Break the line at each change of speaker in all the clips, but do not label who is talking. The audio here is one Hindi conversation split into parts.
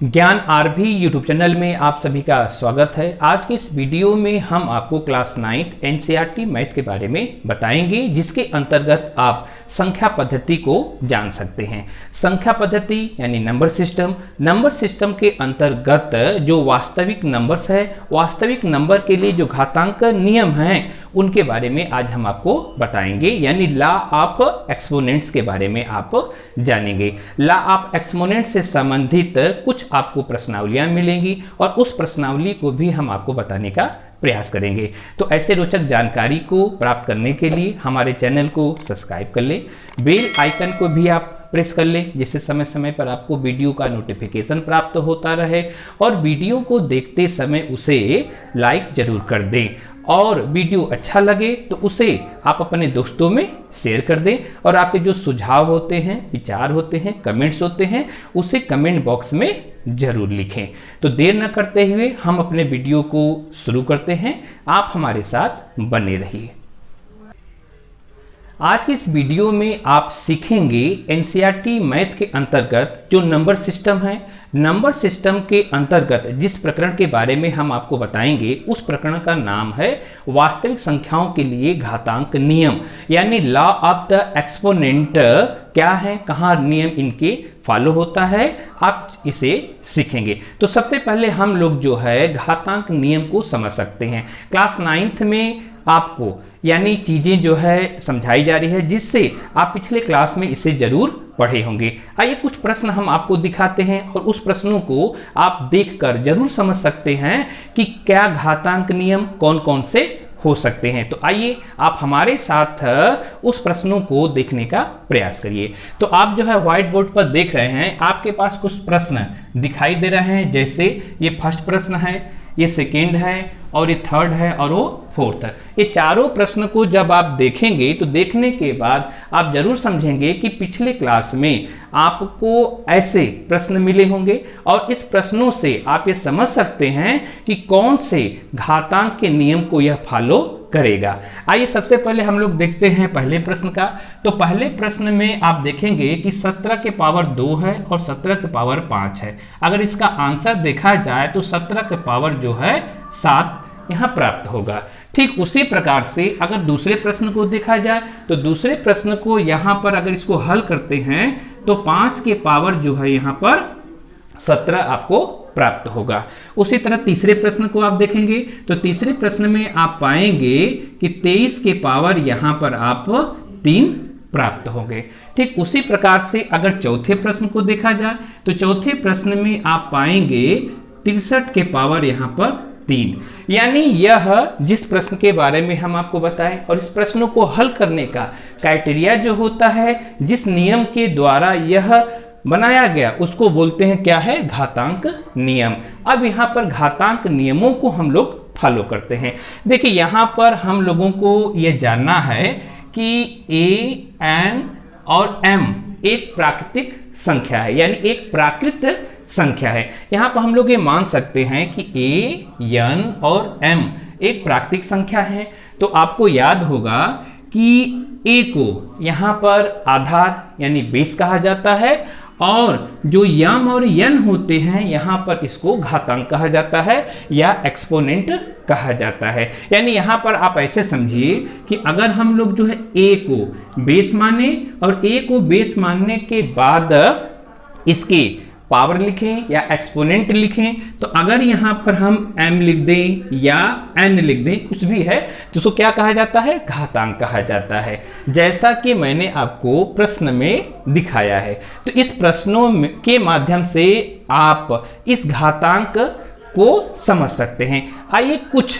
ज्ञान आरभी यूट्यूब चैनल में आप सभी का स्वागत है। आज के इस वीडियो में हम आपको क्लास 9 एनसीईआरटी मैथ के बारे में बताएंगे, जिसके अंतर्गत आप संख्या पद्धति को जान सकते हैं। संख्या पद्धति यानी नंबर सिस्टम के अंतर्गत जो वास्तविक नंबर्स है, वास्तविक नंबर के लिए जो घातांक नियम हैं उनके बारे में आज हम आपको बताएंगे, यानी लॉ ऑफ एक्सपोनेंट्स के बारे में आप जानेंगे। लॉ ऑफ एक्सपोनेंट से संबंधित कुछ आपको प्रश्नावलियां मिलेंगी और उस प्रश्नावली को भी हम आपको बताने का प्रयास करेंगे। तो ऐसे रोचक जानकारी को प्राप्त करने के लिए हमारे चैनल को सब्सक्राइब कर लें, बेल आइकन को भी आप प्रेस कर लें, जिससे समय समय पर आपको वीडियो का नोटिफिकेशन प्राप्त होता रहे, और वीडियो को देखते समय उसे लाइक जरूर कर दें, और वीडियो अच्छा लगे तो उसे आप अपने दोस्तों में शेयर कर दें, और आपके जो सुझाव होते हैं, विचार होते हैं, कमेंट्स होते हैं, उसे कमेंट बॉक्स में जरूर लिखें। तो देर न करते हुए हम अपने वीडियो को शुरू करते हैं। आप हमारे साथ बने रहिए। आज की इस वीडियो में आप सीखेंगे एनसीईआरटी मैथ के अंतर्गत जो नंबर सिस्टम है। नंबर सिस्टम के अंतर्गत जिस प्रकरण के बारे में हम आपको बताएंगे उस प्रकरण का नाम है वास्तविक संख्याओं के लिए घातांक नियम, यानी लॉ ऑफ द एक्सपोनेंट। क्या है, कहाँ नियम इनके फॉलो होता है, आप इसे सीखेंगे। तो सबसे पहले हम लोग जो है घातांक नियम को समझ सकते हैं। क्लास 9th में आपको यानी चीज़ें जो है समझाई जा रही है, जिससे आप पिछले क्लास में इसे जरूर पढ़े होंगे। आइए कुछ प्रश्न हम आपको दिखाते हैं और उस प्रश्नों को आप देखकर जरूर समझ सकते हैं कि क्या घातांक नियम कौन कौन से हो सकते हैं। तो आइए आप हमारे साथ उस प्रश्नों को देखने का प्रयास करिए। तो आप जो है व्हाइट बोर्ड पर देख रहे हैं, आपके पास कुछ प्रश्न दिखाई दे रहे हैं। जैसे ये फर्स्ट प्रश्न है, ये सेकेंड है, और ये थर्ड है, और वो फोर्थ है। ये चारों प्रश्न को जब आप देखेंगे तो देखने के बाद आप जरूर समझेंगे कि पिछले क्लास में आपको ऐसे प्रश्न मिले होंगे, और इस प्रश्नों से आप ये समझ सकते हैं कि कौन से घातांक के नियम को यह फॉलो करेगा। आइए सबसे पहले हम लोग देखते हैं पहले प्रश्न का। तो पहले प्रश्न में आप देखेंगे कि 17 के पावर 2 है और 17 के पावर 5 है। अगर इसका आंसर देखा जाए तो 17 के पावर जो है 7 यहाँ प्राप्त होगा। ठीक उसी प्रकार से अगर दूसरे प्रश्न को देखा जाए तो दूसरे प्रश्न को यहाँ पर अगर इसको हल करते हैं तो 5 के पावर जो है यहाँ पर 17 आपको प्राप्त होगा। उसी तरह तीसरे प्रश्न को आप देखेंगे तो तीसरे प्रश्न में आप पाएंगे कि 23 के पावर यहाँ पर आप 3 प्राप्त होंगे। ठीक उसी प्रकार से अगर चौथे प्रश्न को देखा जाए तो चौथे प्रश्न में आप पाएंगे 63 के पावर यहाँ पर 3। यानी यह जिस प्रश्न के बारे में हम आपको बताएं, और इस प्रश्नों को हल करने का क्राइटेरिया जो होता है, जिस नियम के द्वारा यह बनाया गया, उसको बोलते हैं क्या है, घातांक नियम। अब यहाँ पर घातांक नियमों को हम लोग फॉलो करते हैं। देखिए यहाँ पर हम लोगों को यह जानना है कि ए, एन और एम एक प्राकृतिक संख्या है, यानी एक प्राकृत संख्या है। यहाँ पर हम लोग ये मान सकते हैं कि ए, एन और एम एक प्राकृतिक संख्या है। तो आपको याद होगा कि ए को यहाँ पर आधार यानी बेस कहा जाता है, और जो यम और एन होते हैं यहाँ पर इसको घातांक कहा जाता है या एक्सपोनेंट कहा जाता है। यानी यहाँ पर आप ऐसे समझिए कि अगर हम लोग जो है ए को बेस माने, और ए को बेस मानने के बाद इसके पावर लिखें या एक्सपोनेंट लिखें, तो अगर यहाँ पर हम m लिख दें या n लिख दें, कुछ भी है, तो उसको क्या कहा जाता है, घातांक कहा जाता है, जैसा कि मैंने आपको प्रश्न में दिखाया है। तो इस प्रश्नों के माध्यम से आप इस घातांक को समझ सकते हैं। आइए कुछ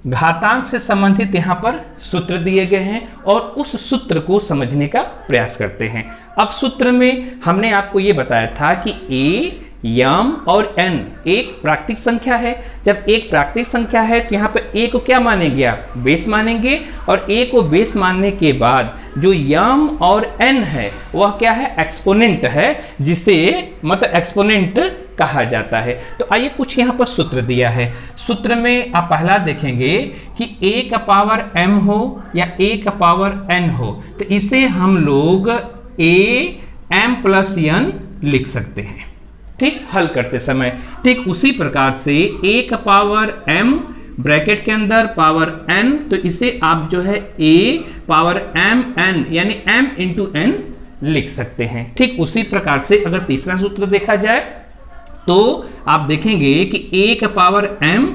घातांक से संबंधित यहाँ पर सूत्र दिए गए हैं और उस सूत्र को समझने का प्रयास करते हैं। अब सूत्र में हमने आपको ये बताया था कि ए, एम और एन एक प्राकृतिक संख्या है। जब एक प्राकृतिक संख्या है तो यहाँ पर ए को क्या मानेंगे आप, बेस मानेंगे, और ए को बेस मानने के बाद जो एम और एन है वह क्या है, एक्सपोनेंट है, जिसे मतलब एक्सपोनेंट कहा जाता है। तो आइए कुछ यहाँ पर सूत्र दिया है। सूत्र में आप पहला देखेंगे कि ए का पावर एम हो या ए का पावर एन हो, तो इसे हम लोग ए एम प्लस एन लिख सकते हैं। ठीक, हल करते समय। ठीक उसी प्रकार से a का पावर m ब्रैकेट के अंदर पावर n, तो इसे आप जो है a पावर m n यानी m इंटू n लिख सकते हैं। ठीक उसी प्रकार से अगर तीसरा सूत्र देखा जाए तो आप देखेंगे कि a का पावर m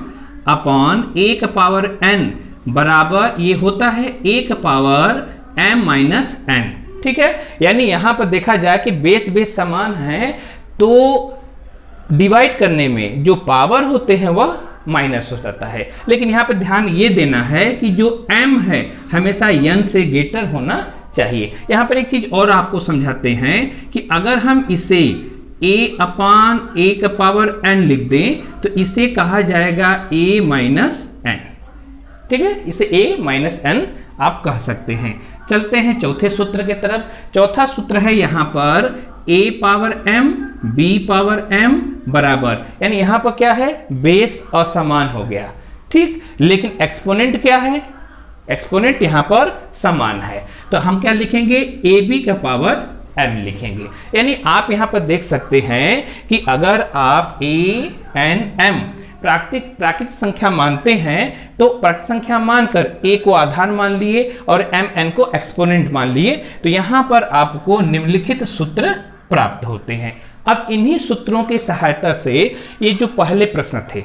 अपॉन a का पावर n बराबर ये होता है a का पावर m माइनस n। ठीक है, यानी यहां पर देखा जाए कि बेस बेस समान है तो डिवाइड करने में जो पावर होते हैं वह माइनस हो जाता है। लेकिन यहाँ पर ध्यान ये देना है कि जो m है हमेशा n से ग्रेटर होना चाहिए। यहाँ पर एक चीज और आपको समझाते हैं कि अगर हम इसे a अपान a का पावर n लिख दें तो इसे कहा जाएगा a माइनस n। ठीक है, इसे a माइनस n आप कह सकते हैं। चलते हैं चौथे सूत्र की तरफ। चौथा सूत्र है यहाँ पर a power m b power m बराबर, यानी यहाँ पर क्या है, बेस असमान हो गया। ठीक, लेकिन एक्सपोनेंट क्या है, एक्सपोनेंट यहाँ पर समान है, तो हम क्या लिखेंगे, ab का पावर m लिखेंगे। यानी आप यहाँ पर देख सकते हैं कि अगर आप a n m प्राकृतिक संख्या मानते हैं तो प्राकृतिक संख्या मानकर a को आधार मान लिए और m n को एक्सपोनेंट मान लिए, तो यहाँ पर आपको निम्नलिखित सूत्र प्राप्त होते हैं। अब इन्हीं सूत्रों की सहायता से ये जो पहले प्रश्न थे,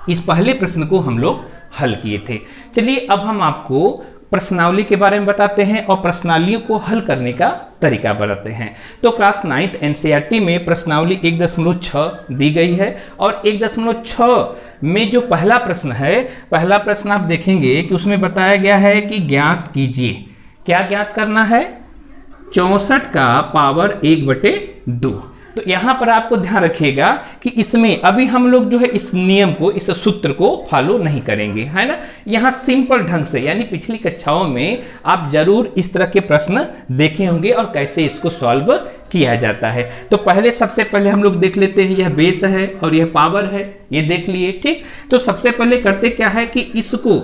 इस पहले प्रश्न को हम लोग हल किए थे। चलिए अब हम आपको प्रश्नावली के बारे में बताते हैं और प्रश्नावलियों को हल करने का तरीका बताते हैं। तो क्लास 9th एनसीईआरटी में प्रश्नावली 1.6 दी गई है और 1.6 में जो पहला प्रश्न है, पहला प्रश्न आप देखेंगे कि उसमें बताया गया है कि ज्ञात कीजिए, क्या ज्ञात करना है, 64 का पावर 1/2। तो यहाँ पर आपको ध्यान रखिएगा कि इसमें अभी हम लोग जो है इस नियम को, इस सूत्र को फॉलो नहीं करेंगे, है ना। यहाँ सिंपल ढंग से, यानी पिछली कक्षाओं में आप जरूर इस तरह के प्रश्न देखे होंगे और कैसे इसको सॉल्व किया जाता है। तो पहले सबसे पहले हम लोग देख लेते हैं, यह बेस है और यह पावर है, ये देख लिए। ठीक, तो सबसे पहले करते क्या है कि इसको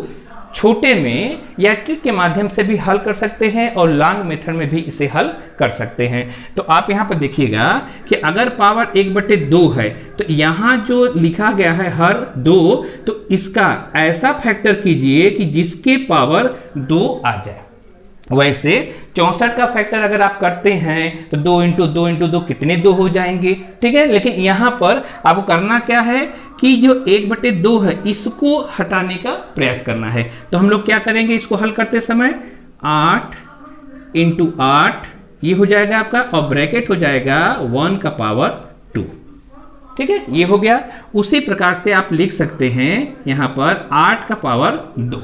छोटे में या ट्रिक के माध्यम से भी हल कर सकते हैं और लॉन्ग मेथड में भी इसे हल कर सकते हैं। तो आप यहाँ पर देखिएगा कि अगर पावर 1/2 है तो यहाँ जो लिखा गया है हर 2, तो इसका ऐसा फैक्टर कीजिए कि जिसके पावर 2 आ जाए। वैसे 64 का फैक्टर अगर आप करते हैं तो 2 × 2 × 2 कितने 2 हो जाएंगे। ठीक है, लेकिन यहाँ पर आपको करना क्या है कि जो 1/2 है इसको हटाने का प्रयास करना है। तो हम लोग क्या करेंगे, इसको हल करते समय 8 × 8 ये हो जाएगा आपका, और ब्रैकेट हो जाएगा 1 का पावर 2। ठीक है, ये हो गया। उसी प्रकार से आप लिख सकते हैं यहाँ पर 8 का पावर 2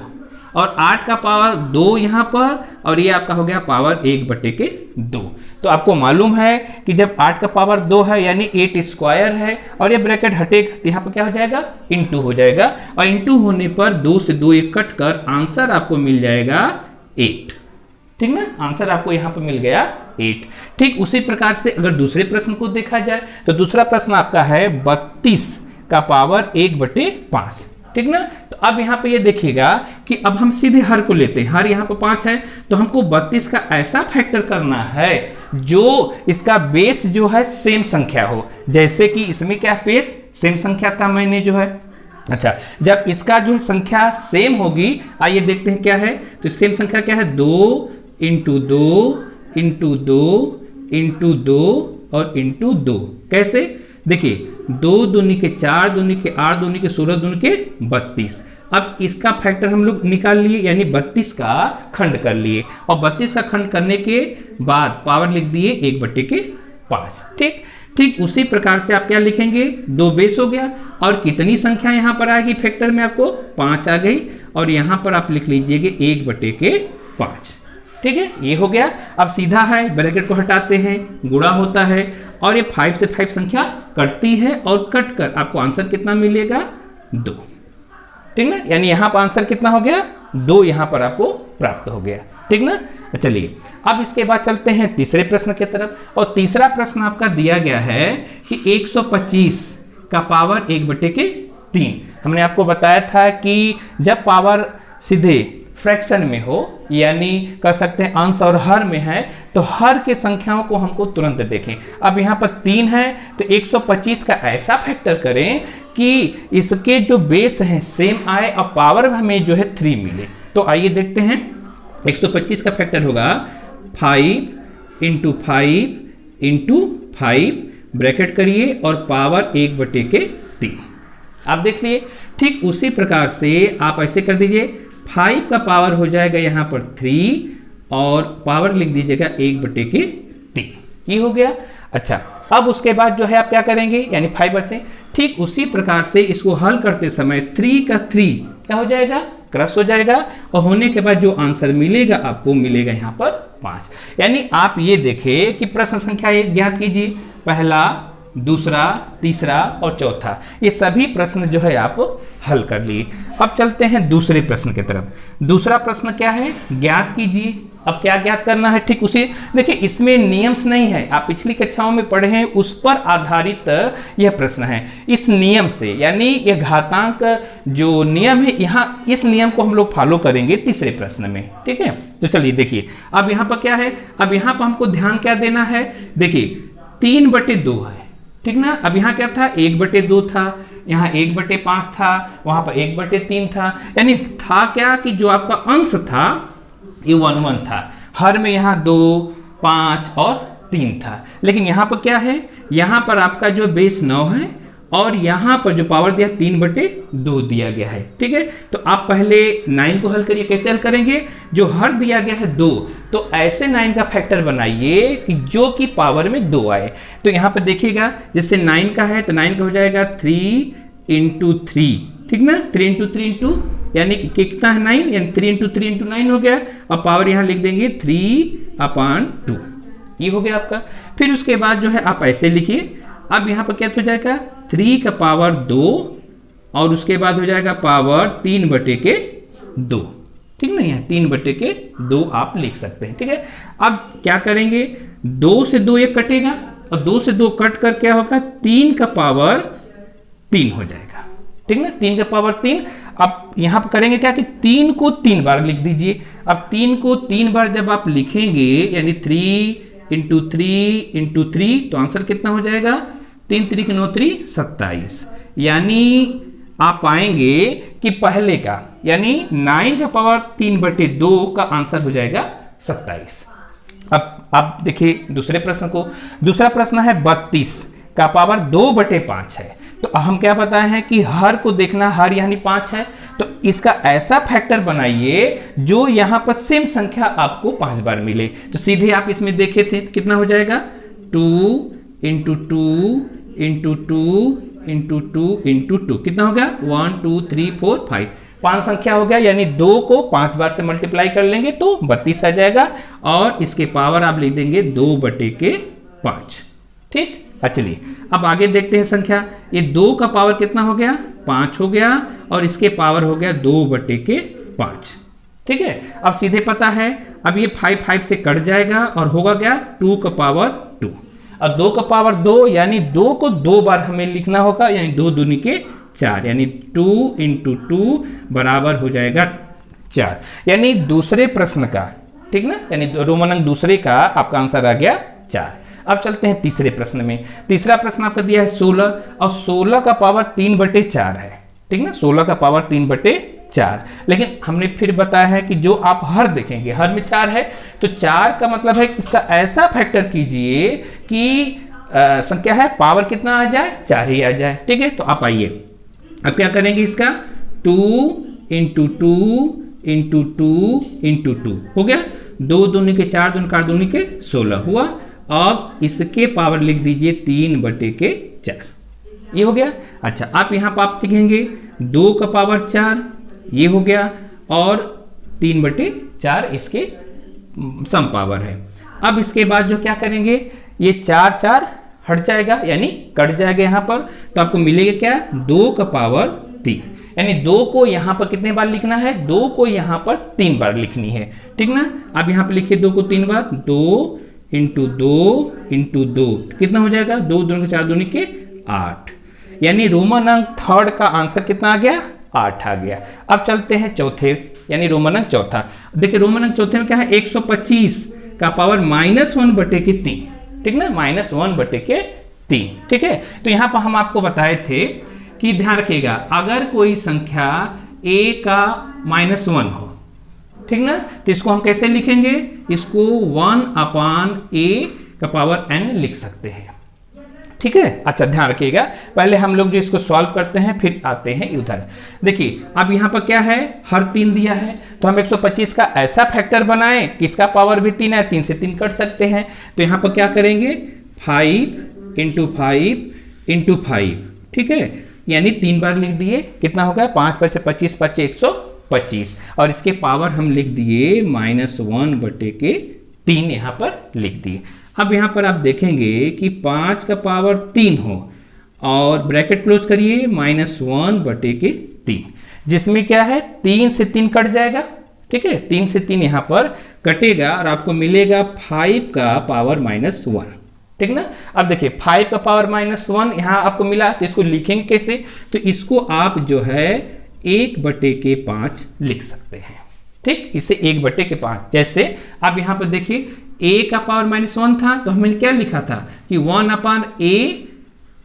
और 8 का पावर 2 यहाँ पर, और ये आपका हो गया पावर 1/2। तो आपको मालूम है कि जब 8 का पावर 2 है यानी 8 स्क्वायर है, और ये ब्रैकेट हटेगा यहाँ पर क्या हो जाएगा, इंटू हो जाएगा, और इंटू होने पर 2 से 2 एक कट कर आंसर आपको मिल जाएगा 8। ठीक ना, आंसर आपको यहाँ पर मिल गया 8। ठीक उसी प्रकार से अगर दूसरे प्रश्न को देखा जाए तो दूसरा प्रश्न आपका है 32 का पावर 1/5। ठीक ना, तो अब यहाँ पे ये देखिएगा कि अब हम सीधे हर को लेते हैं, हर यहाँ पे 5 है, तो हमको 32 का ऐसा फैक्टर करना है जो इसका बेस जो है सेम संख्या हो। जैसे कि इसमें क्या बेस सेम संख्या था, मैंने जो है, अच्छा, जब इसका जो संख्या सेम होगी, आइए देखते हैं क्या है। तो सेम संख्या क्या है, 2 × 2 × 2 × 2 और × 2। कैसे, देखिए 2 दूनी के 4, दूनी के 8, दूनी के 16, दूनी के 32। अब इसका फैक्टर हम लोग निकाल लिए, यानी 32 का खंड कर लिए, और 32 का खंड करने के बाद पावर लिख दिए 1/5। ठीक उसी प्रकार से आप क्या लिखेंगे, 2 बेस हो गया, और कितनी संख्या यहाँ पर आएगी फैक्टर में, आपको 5 आ गई, और यहाँ पर आप लिख लीजिएगा 1/5। ठीक है, ये हो गया। अब सीधा है, ब्रैकेट को हटाते हैं, गुणा होता है, और ये 5 से 5 संख्या कटती है, और कट कर आपको आंसर कितना मिलेगा, 2। ठीक ना, यानी यहाँ पर आंसर कितना हो गया, 2 यहाँ पर आपको प्राप्त हो गया। ठीक ना, चलिए अब इसके बाद चलते हैं तीसरे प्रश्न की तरफ। और तीसरा प्रश्न आपका दिया गया है कि 125 का पावर 1/3। हमने आपको बताया था कि जब पावर सीधे फ्रैक्शन में हो, यानी कह सकते हैं अंश और हर में है, तो हर के संख्याओं को हमको तुरंत देखें। अब यहाँ पर 3 है तो 125 का ऐसा फैक्टर करें कि इसके जो बेस हैं सेम आए और पावर हमें जो है 3 मिले। तो आइए देखते हैं। 125 का फैक्टर होगा 5 इंटू 5 इंटू 5, ब्रैकेट करिए और पावर 1/3। आप देख लिए। ठीक उसी प्रकार से आप ऐसे कर दीजिए, 5 का पावर हो जाएगा यहाँ पर 3 और पावर लिख दीजिएगा 1/3। ये हो गया। अच्छा, अब उसके बाद जो है आप क्या करेंगे, यानी 5 बढ़ते। ठीक उसी प्रकार से इसको हल करते समय 3 का 3 क्या हो जाएगा, क्रॉस हो जाएगा और होने के बाद जो आंसर मिलेगा आपको मिलेगा यहाँ पर 5। यानी आप ये देखें कि प्रश्न संख्या 1 ज्ञात कीजिए, पहला, दूसरा, तीसरा और चौथा, ये सभी प्रश्न जो है आप हल कर लिए। अब चलते हैं दूसरे प्रश्न की तरफ। दूसरा प्रश्न क्या है, ज्ञात कीजिए। अब क्या ज्ञात करना है, ठीक उसी, देखिए इसमें नियम्स नहीं है, आप पिछली कक्षाओं में पढ़े हैं उस पर आधारित यह प्रश्न है। इस नियम से, यानी यह घातांक जो नियम है, यहाँ इस नियम को हम लोग फॉलो करेंगे तीसरे प्रश्न में। ठीक है, तो चलिए देखिए अब यहाँ पर क्या है। अब यहाँ पर हमको ध्यान क्या देना है, देखिए 3/2 है, ठीक ना। अब यहाँ क्या था, 1/2 था, यहाँ 1/5 था, वहाँ पर 1/3 था। यानी था क्या कि जो आपका अंश था ये 1 था, हर में यहाँ 2, 5 और 3 था। लेकिन यहाँ पर क्या है, यहाँ पर आपका जो बेस 9 है और यहाँ पर जो पावर दिया 3/2 दिया गया है। ठीक है, तो आप पहले 9 को हल करिए। कैसे हल करेंगे, जो हर दिया गया है 2, तो ऐसे 9 का फैक्टर बनाइए कि जो कि पावर में 2 आए। तो यहाँ पर देखिएगा, जैसे 9 का है तो 9 का हो जाएगा 3 × 3, ठीक ना। 3 × 3 यानी कि कितना है 9, यानी 3 × 3 × 9 हो गया। और पावर यहाँ लिख देंगे 3/2, ये हो गया आपका। फिर उसके बाद जो है आप ऐसे लिखिए। अब यहाँ पर क्या हो जाएगा, 3 का पावर 2 और उसके बाद हो जाएगा पावर 3/2, ठीक ना। यहाँ 3/2 आप लिख सकते हैं। ठीक है, अब क्या करेंगे, 2 से 2 ये कटेगा और 2 से 2 कट कर क्या होगा, 3 का पावर 3 हो जाएगा, ठीक ना। 3 का पावर 3। अब यहाँ पर करेंगे क्या कि 3 को 3 बार लिख दीजिए। अब 3 को 3 बार जब आप लिखेंगे, यानी 3 × 3 × 3, तो आंसर कितना हो जाएगा, 3 × 3 = 9 3 27। यानी आप पाएंगे कि पहले का, यानी 9 का पावर 3/2 का आंसर हो जाएगा 27। अब देखिए दूसरे प्रश्न को। दूसरा प्रश्न है 32 का पावर 2/5 है। तो हम क्या बताए हैं कि हर को देखना, हर यानी 5 है, तो इसका ऐसा फैक्टर बनाइए जो यहाँ पर सेम संख्या आपको 5 बार मिले। तो सीधे आप इसमें देखे थे तो कितना हो जाएगा, 2 × 2 × 2 × 2 × 2, कितना हो गया, 1 2 3 4 5, 5 संख्या हो गया। यानी 2 को 5 बार से मल्टीप्लाई कर लेंगे तो 32 आ जाएगा और इसके पावर आप लिख देंगे 2/5। ठीक, चलिए अब आगे देखते हैं संख्या। ये 2 का पावर कितना हो गया, 5 हो गया और इसके पावर हो गया 2/5। ठीक है, अब सीधे पता है, अब ये 5 से कट जाएगा और होगा क्या, 2 का पावर 2। अब 2 का पावर 2, यानी 2 को 2 बार हमें लिखना होगा, यानी 2 दूनी के 4, यानी 2 × 2 बराबर हो जाएगा 4। यानी दूसरे प्रश्न का, ठीक ना, यानी रोमन अंक दूसरे का आपका आंसर आ गया 4। अब चलते हैं तीसरे प्रश्न में। तीसरा प्रश्न आपका दिया है 16 और 16 का पावर 3/4 है, ठीक ना। 16 का पावर 3/4, लेकिन हमने फिर बताया है कि जो आप हर देखेंगे, हर में 4 है, तो 4 का मतलब है कि इसका ऐसा फैक्टर कीजिए कि संख्या है पावर कितना आ जाए, 4 ही आ जाए। ठीक है, तो आप आइए अब क्या करेंगे, इसका 2 × 2 × 2 × 2 हो गया, 2 दूनी के 4, 2 4 दूनी के 16 हुआ। अब इसके पावर लिख दीजिए 3/4, ये हो गया। अच्छा, आप यहाँ पर आप लिखेंगे 2 का पावर 4, ये हो गया, और 3/4 इसके सम पावर है। अब इसके बाद जो क्या करेंगे, ये 4 4 हट जाएगा, यानी कट जाएगा यहाँ पर, तो आपको मिलेगा क्या, 2 का पावर 3। यानी 2 को यहाँ पर कितने बार लिखना है, 2 को यहाँ पर 3 बार लिखनी है, ठीक ना। अब यहाँ पर लिखिए 2 को 3 बार, 2 × 2 × 2, कितना हो जाएगा, 2 दूनी के 4 दूनी के 8। यानी रोमन अंक थर्ड का आंसर कितना आ गया, 8 आ गया। अब चलते हैं चौथे यानी रोमन अंक चौथा। देखिए रोमन अंक चौथे में क्या है, 125 का पावर -1/3, ठीक ना, -1/3, ठीक है। तो यहाँ पर हम आपको बताए थे कि ध्यान रखिएगा, अगर कोई संख्या a का -1 हो, ठीक ना, तो इसको हम कैसे लिखेंगे, इसको 1/a का पावर n लिख सकते हैं, ठीक है। अच्छा ध्यान रखिएगा, पहले हम लोग जो इसको सॉल्व करते हैं फिर आते हैं उधर। देखिए अब यहाँ पर क्या है, हर 3 दिया है, तो हम 125 का ऐसा फैक्टर बनाएं कि इसका पावर भी 3 है, 3 से 3 कट सकते हैं। तो यहाँ पर क्या करेंगे, 5 × 5 × 5, ठीक है, यानी 3 बार लिख दिए, कितना हो गया, 5 × 5 = 25, 5 × 125, और इसके पावर हम लिख दिए -1/3 यहाँ पर लिख दिए। अब यहाँ पर आप देखेंगे कि 5 का पावर 3 हो और ब्रैकेट क्लोज करिए, -1/3, जिसमें क्या है, 3 से 3 कट जाएगा, ठीक है, 3 से 3 यहाँ पर कटेगा और आपको मिलेगा 5 का पावर -1, ठीक ना। अब देखिए 5 का पावर -1 यहाँ आपको मिला, तो इसको लिखेंगे कैसे, तो इसको आप जो है 1/5 लिख सकते हैं, ठीक, इसे 1/5। जैसे अब यहाँ पर देखिए a का पावर -1 था, तो हमने क्या लिखा था कि 1/a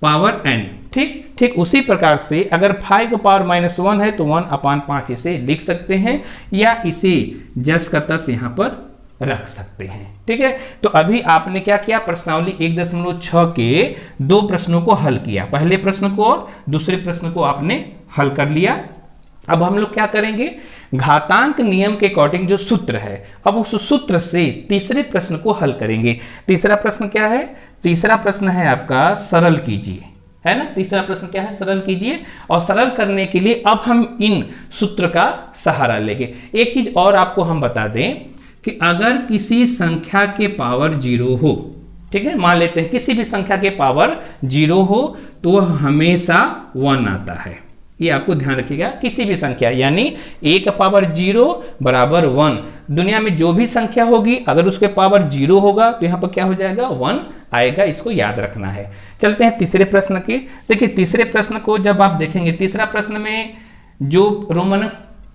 पावर n, ठीक, उसी प्रकार से अगर 5 का पावर -1 है तो 1/5 इसे लिख सकते हैं, या इसे जस का तस यहाँ पर रख सकते हैं, ठीक है। तो अभी आपने क्या किया, प्रश्नावली 1.6 के 2 प्रश्नों को हल किया, पहले प्रश्न को और दूसरे प्रश्न को आपने हल कर लिया। अब हम लोग क्या करेंगे, घातांक नियम के अकॉर्डिंग जो सूत्र है, अब उस सूत्र से तीसरे प्रश्न को हल करेंगे। तीसरा प्रश्न क्या है, तीसरा प्रश्न है आपका सरल कीजिए, है ना, तीसरा प्रश्न क्या है, सरल कीजिए। और सरल करने के लिए अब हम इन सूत्र का सहारा लेंगे। एक चीज और आपको हम बता दें कि अगर किसी संख्या के पावर 0 हो, ठीक है, मान लेते हैं किसी भी संख्या के पावर 0 हो तो हमेशा 1 आता है, ये आपको ध्यान रखिएगा, किसी भी संख्या, यानी a का पावर 0 = 1, दुनिया में जो भी संख्या होगी अगर उसके पावर 0 होगा तो यहाँ पर क्या हो जाएगा, 1 आएगा, इसको याद रखना है। चलते हैं तीसरे प्रश्न के। देखिए तीसरे प्रश्न को जब आप देखेंगे, तीसरा प्रश्न में जो रोमन अंक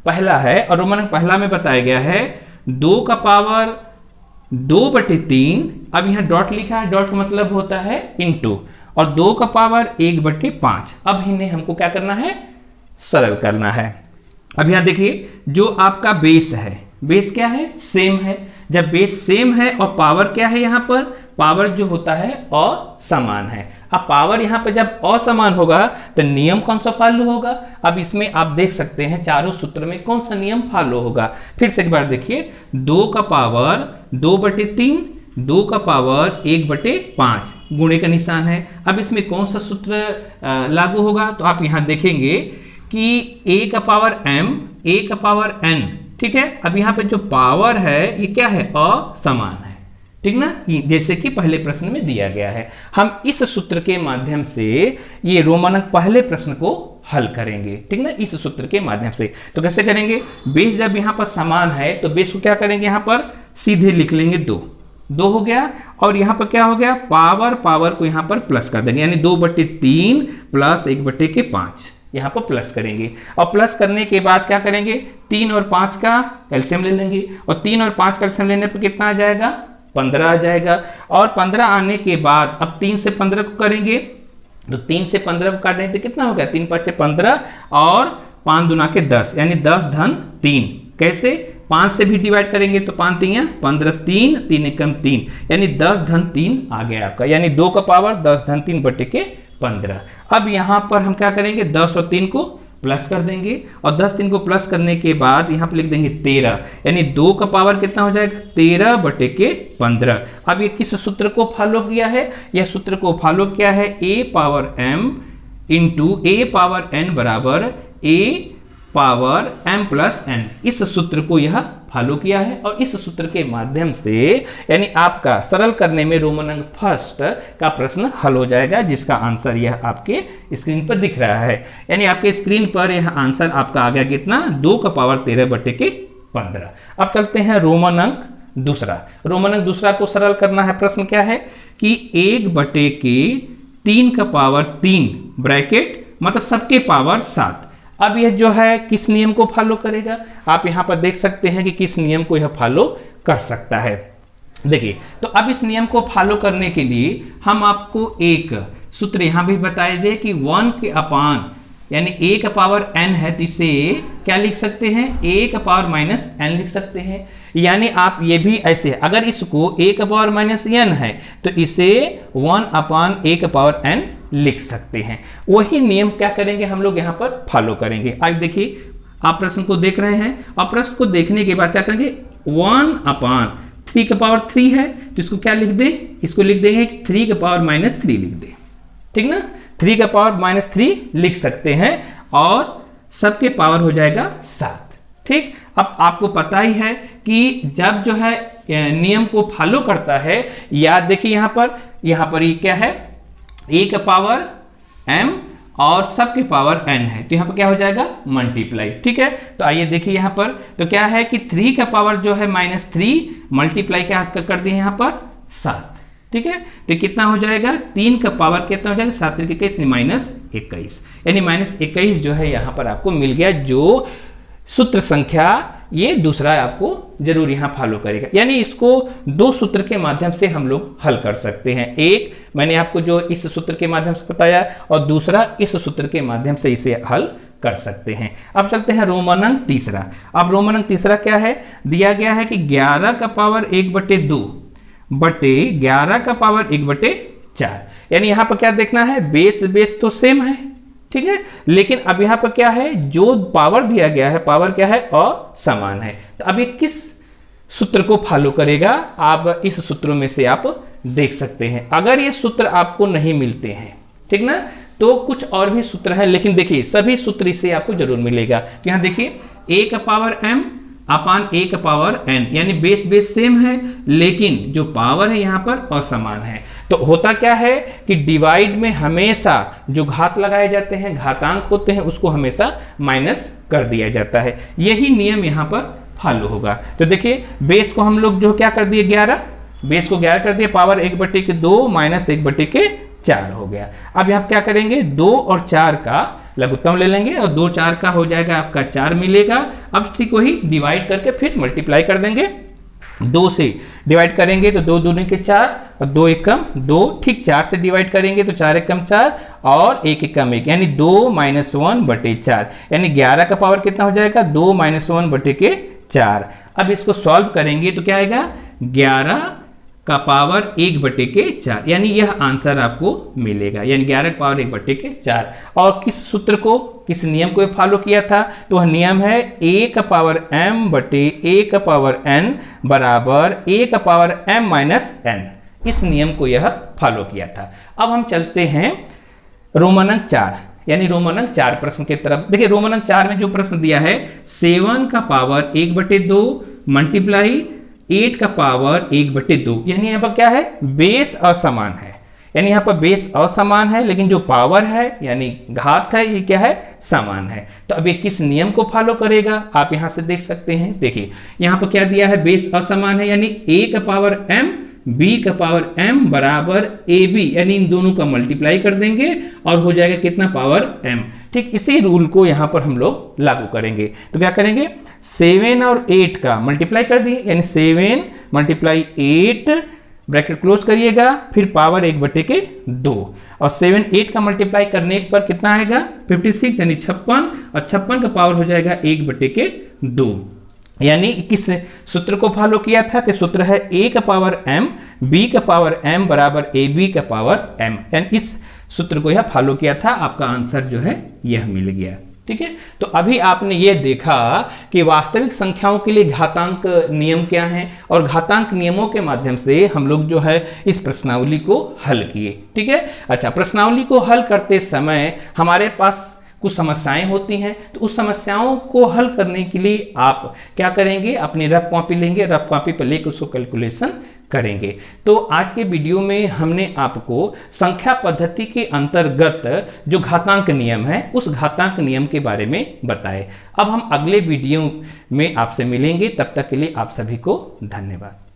पहला है, और रोमन अंक पहला में बताया गया है 2 का पावर 2/3, अब यहाँ डॉट लिखा है, डॉट का मतलब होता है इनटू, और 2 का पावर 1/5। अब इन्हें हमको क्या करना है, सरल करना है। अब यहाँ देखिए जो आपका बेस है, बेस क्या है, सेम है, जब बेस सेम है और पावर क्या है, यहाँ पर पावर जो होता है असमान है। अब पावर यहाँ पर जब असमान होगा तो नियम कौन सा फॉलो होगा, अब इसमें आप देख सकते हैं चारों सूत्र में कौन सा नियम फॉलो होगा। फिर से एक बार देखिए, 2 का पावर 2/3, 2 का पावर 1/5, गुणे का निशान है। अब इसमें कौन सा सूत्र लागू होगा, तो आप यहाँ देखेंगे कि a का पावर m, a का पावर n, ठीक है। अब यहाँ पे जो पावर है ये क्या है, असमान है, ठीक ना, जैसे कि पहले प्रश्न में दिया गया है। हम इस सूत्र के माध्यम से ये रोमन अंक पहले प्रश्न को हल करेंगे, ठीक ना, इस सूत्र के माध्यम से। तो कैसे करेंगे, बेस जब यहाँ पर समान है तो बेस को क्या करेंगे, यहाँ पर सीधे लिख लेंगे 2 हो गया, और यहाँ पर क्या हो गया, पावर को यहाँ पर प्लस कर देंगे, यानी 2/3 + 1/5 यहाँ पर प्लस करेंगे। और प्लस करने के बाद क्या करेंगे, 3 और 5 का एलसीएम ले लेंगे, और 3 और 5 का एलसीएम लेने पर कितना आ जाएगा, 15 आ जाएगा। और 15 आने के बाद अब 3 से 15 को करेंगे, तो 3 से 15 को काटेंगे तो कितना हो गया, 3 × 5 = 15, और 5 दूना के 10, यानी 10 धन 3। कैसे, 5 से भी डिवाइड करेंगे तो 5 × 3 = 15, 3 × 3 = 3, यानी 10 धन 3 आ गया आपका, यानी 2 का पावर 10 धन 3/15। अब यहाँ पर हम क्या करेंगे, 10 और 3 को प्लस कर देंगे, और 10 3 को प्लस करने के बाद यहाँ पर लिख देंगे 13, यानी 2 का पावर कितना हो जाएगा, 13/15। अब ये किस सूत्र को फॉलो किया है, यह सूत्र को फॉलो किया है a power m × a power n = a power m + n, इस सूत्र को यह फॉलो किया है। और इस सूत्र के माध्यम से यानी आपका सरल करने में रोमन अंक फर्स्ट का प्रश्न हल हो जाएगा, जिसका आंसर यह आपके स्क्रीन पर दिख रहा है। यानी आपके स्क्रीन पर यह आंसर आपका आ गया कितना, 2 का पावर 13/15। अब चलते हैं रोमन अंक दूसरा। रोमन अंक दूसरा को सरल करना है। प्रश्न क्या है कि 1/3 का पावर 3 ब्रैकेट मतलब सबके पावर 7, अब यह जो है किस नियम को फॉलो करेगा, आप यहाँ पर देख सकते हैं कि किस नियम को यह फॉलो कर सकता है। देखिए, तो अब इस नियम को फॉलो करने के लिए हम आपको एक सूत्र यहाँ भी बताए दे कि 1 के अपान यानी a का पावर n है, तो इसे क्या लिख सकते हैं, a का पावर माइनस n लिख सकते हैं। यानी आप ये भी ऐसे, अगर इसको a का पावर माइनस n है तो इसे 1 अपान a का पावर n लिख सकते हैं। वही नियम क्या करेंगे हम लोग यहाँ पर फॉलो करेंगे। आज देखिए, आप प्रश्न को देख रहे हैं और प्रश्न को देखने के बाद क्या करेंगे, 1 अपान 3 का पावर 3 है तो इसको क्या लिख दें, इसको लिख देंगे 3 का पावर माइनस 3 लिख दें, ठीक ना। 3 का पावर माइनस 3 लिख सकते हैं और सबके पावर हो जाएगा 7, ठीक। अब आपको पता ही है कि जब जो है नियम को फॉलो करता है, याद देखिए यहाँ पर ये क्या है, a का पावर m और सबके पावर n है, तो यहाँ पर क्या हो जाएगा, मल्टीप्लाई, ठीक है। तो आइए देखिए यहाँ पर, तो क्या है कि 3 का पावर जो है माइनस 3 मल्टीप्लाई क्या कर दिए यहाँ पर 7, ठीक है। तो कितना हो जाएगा, 3 का पावर कितना हो जाएगा, 7 3 21 माइनस 21, यानी माइनस 21 जो है यहाँ पर आपको मिल गया। जो सूत्र संख्या ये दूसरा आपको जरूर यहाँ फॉलो करेगा, यानी इसको 2 सूत्र के माध्यम से हम लोग हल कर सकते हैं। एक मैंने आपको जो इस सूत्र के माध्यम से बताया और दूसरा इस सूत्र के माध्यम से इसे हल कर सकते हैं। अब चलते हैं रोमन अंक तीसरा। अब रोमन अंक तीसरा क्या है, दिया गया है कि 11 का पावर 1/2 बटे 11 का पावर 1/4, यानी यहाँ पर क्या देखना है, बेस तो सेम है, ठीक है, लेकिन अब यहाँ पर क्या है, जो पावर दिया गया है पावर क्या है, असमान है। तो अब ये किस सूत्र को फॉलो करेगा, आप इस सूत्रों में से आप देख सकते हैं। अगर ये सूत्र आपको नहीं मिलते हैं, ठीक ना, तो कुछ और भी सूत्र हैं, लेकिन देखिए सभी सूत्र इससे आपको जरूर मिलेगा। तो यहाँ देखिए, a का पावर m अपान a का पावर n, यानी बेस सेम है लेकिन जो पावर है यहाँ पर असमान है। तो होता क्या है कि डिवाइड में हमेशा जो घात लगाए जाते हैं, घातांक होते हैं, उसको हमेशा माइनस कर दिया जाता है। यही नियम यहाँ पर फॉलो होगा। तो देखिए, बेस को हम लोग जो क्या कर दिए 11, बेस को 11 कर दिए, पावर 1/2 माइनस 1/4 हो गया। अब यहाँ क्या करेंगे, 2 और 4 का लघुत्तम ले लेंगे और 2 4 का हो जाएगा आपका 4 मिलेगा। अब ठीक वही डिवाइड करके फिर मल्टीप्लाई कर देंगे, 2 से डिवाइड करेंगे तो 2 दूनी के 4 और 2 एकम 2, ठीक। 4 से डिवाइड करेंगे तो 4 एकम 4 और 1 एकम 1, यानी 2 - 1/4, यानी 11 का पावर कितना हो जाएगा, 2 - 1/4। अब इसको सॉल्व करेंगे तो क्या आएगा, 11 का पावर 1/4, यानी यह आंसर आपको मिलेगा, यानी 11 का पावर 1/4। और किस सूत्र को, किस नियम को फॉलो किया था, तो वह नियम है a का पावर m बटे a का पावर n बराबर a का पावर m माइनस n। इस नियम को यह फॉलो किया था। अब हम चलते हैं रोमन अंक 4, यानी रोमन अंक 4 प्रश्न की तरफ। देखिए, रोमन अंक 4 में जो प्रश्न दिया है, 7 का पावर 1/2 मल्टीप्लाई 8 का पावर 1/2, यानी यहाँ पर क्या है, बेस असमान है, यानी यहाँ पर बेस असमान है लेकिन जो पावर है यानी घात है ये क्या है, समान है। तो अब ये किस नियम को फॉलो करेगा, आप यहाँ से देख सकते हैं। देखिए, यहाँ पर क्या दिया है, बेस असमान है, यानी a का पावर m b का पावर m बराबर ab, यानी इन दोनों का मल्टीप्लाई कर देंगे और हो जाएगा कितना, पावर m, ठीक। इसी रूल को यहाँ पर हम लोग लागू करेंगे। तो क्या करेंगे, 7 और 8 का मल्टीप्लाई कर दिए, यानी 7 × 8 ब्रैकेट क्लोज करिएगा, फिर पावर 1/2 और 7 8 का मल्टीप्लाई करने पर कितना आएगा, 56, यानी 56, और 56 का पावर हो जाएगा 1/2। यानी किस सूत्र को फॉलो किया था, तो सूत्र है a का पावर m b का पावर m बराबर ab का पावर m, यानी इस सूत्र को यह फॉलो किया था। आपका आंसर जो है यह मिल गया, ठीक है। तो अभी आपने ये देखा कि वास्तविक संख्याओं के लिए घातांक नियम क्या हैं और घातांक नियमों के माध्यम से हम लोग जो है इस प्रश्नावली को हल किए, ठीक है। अच्छा, प्रश्नावली को हल करते समय हमारे पास कुछ समस्याएं होती हैं, तो उस समस्याओं को हल करने के लिए आप क्या करेंगे, अपनी रफ कॉपी लेंगे, रफ कॉपी पर लेकर उसको कैलकुलेशन करेंगे। तो आज के वीडियो में हमने आपको संख्या पद्धति के अंतर्गत जो घातांक नियम है उस घातांक नियम के बारे में बताए। अब हम अगले वीडियो में आपसे मिलेंगे, तब तक के लिए आप सभी को धन्यवाद।